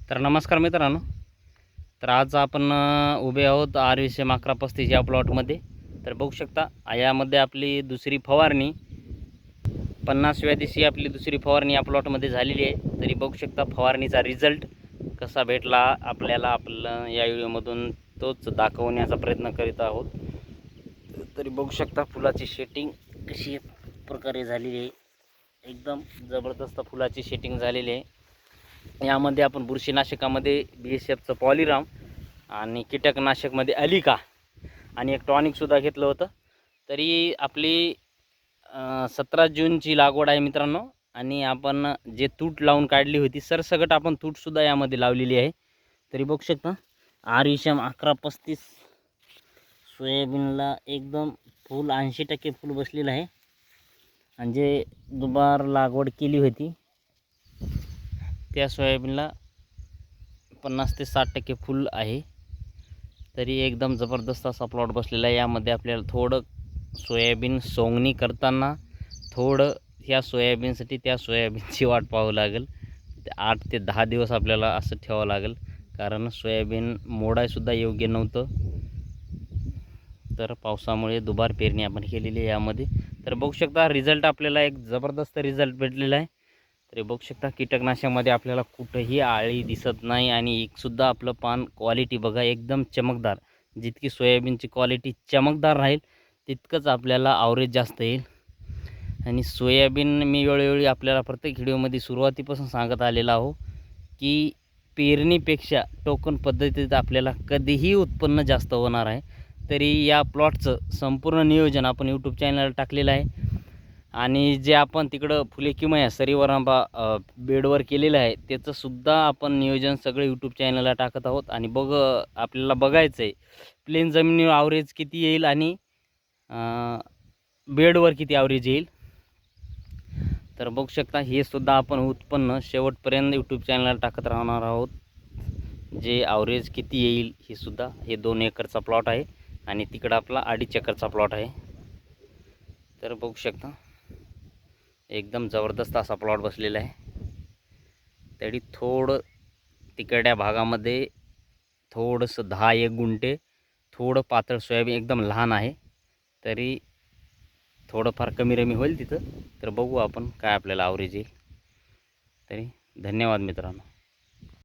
तर नमस्कार मित्रांनो. तर आज आपण उभे आहोत RVCM 1135 या प्लॉटमध्ये. तर बघू शकता यामध्ये आपली दुसरी फवारणी 50व्या दिवशी आपली दुसरी फवारणी या प्लॉटमध्ये झालेली आहे. तरी बघू शकता फवारणीचा रिझल्ट कसा भेटला आपल्याला, आपलं या व्हिडिओमधून तोच दाखवण्याचा प्रयत्न करीत आहोत. तरी बघू शकता फुलाची शेटिंग कशी प्रकारे झालेली आहे. एकदम जबरदस्त फुलाची शेटिंग झालेली आहे. यामध्ये आपण बुरशीनाशकामध्ये BSFचं पॉलिराम आणि कीटकनाशकमध्ये अलिका आणि एक टॉनिकसुद्धा घेतलं होतं. तरी आपली 17 जूनची लागवड आहे मित्रांनो. आणि आपण जे तूट लावून काढली होती सरसगट आपण तूटसुद्धा यामध्ये लावलेली आहे. तरी बघू शकता RVCM 1135 सोयाबीनला एकदम फुल 80% फुल बसलेलं आहे. आणि जे दुबार लागवड केली होती त्या सोयाबीनला 50 ते 60% फुल आहे. तरी एकदम जबरदस्त असा प्लॉट बसलेला आहे. यामध्ये आपल्याला थोडं सोयाबीन सोंगणी करताना थोडं ह्या सोयाबीनसाठी त्या सोयाबीनची वाट पाहावं लागेल. 8 ते 10 दिवस आपल्याला असं ठेवावं लागेल, कारण सोयाबीन मोडायसुद्धा योग्य नव्हतं. तर पावसामुळे दुबार पेरणी आपण केलेली आहे यामध्ये. तर बघू शकता रिझल्ट आपल्याला एक जबरदस्त रिझल्ट भेटलेला आहे. तरी बघू शकता कीटकनाशकामध्ये आपल्याला कुठंही आळी दिसत नाही आणि एकसुद्धा आपलं पान क्वालिटी बघा एकदम चमकदार. जितकी सोयाबीनची क्वालिटी चमकदार राहील तितकंच आपल्याला ॲव्हरेज जास्त येईल. आणि सोयाबीन मी वेळोवेळी आपल्याला प्रत्येक व्हिडिओमध्ये सुरुवातीपासून सांगत आलेला आहो की पेरणीपेक्षा टोकन पद्धतीत आपल्याला कधीही उत्पन्न जास्त होणार आहे. तरी या प्लॉटचं संपूर्ण नियोजन आपण यूट्यूब चॅनलला टाकलेलं आहे. आणि जे आपण तिकडं फुले किमया सरीवरांबा बेडवर केलेलं आहे त्याचंसुद्धा आपण नियोजन सगळं यूट्यूब चॅनलला टाकत आहोत. आणि आपल्याला बघायचं आहे प्लेन जमिनीवर ॲव्हरेज किती येईल आणि बेडवर किती ॲव्हरेज येईल. तर बघू शकता हे सुद्धा आपण उत्पन्न शेवटपर्यंत यूट्यूब चॅनलला टाकत राहणार आहोत. जे ॲव्हरेज किती येईल हे सुद्धा. हे 2 एकरचा प्लॉट आहे आणि तिकडं आपला 2.5 एकरचा प्लॉट आहे. तर बघू शकता एकदम जबरदस्त असा प्लॉट बसलेला आहे. तरी थोडं तिकडच्या भागामध्ये थोडंसं 10-1 गुंठे थोडं पातळ सोयाबीन एकदम लहान आहे. तरी थोडंफार कमी रमी होईल तिथं. तर बघू आपण काय आपल्याला ॲव्हरेज येईल. तरी धन्यवाद मित्रांनो.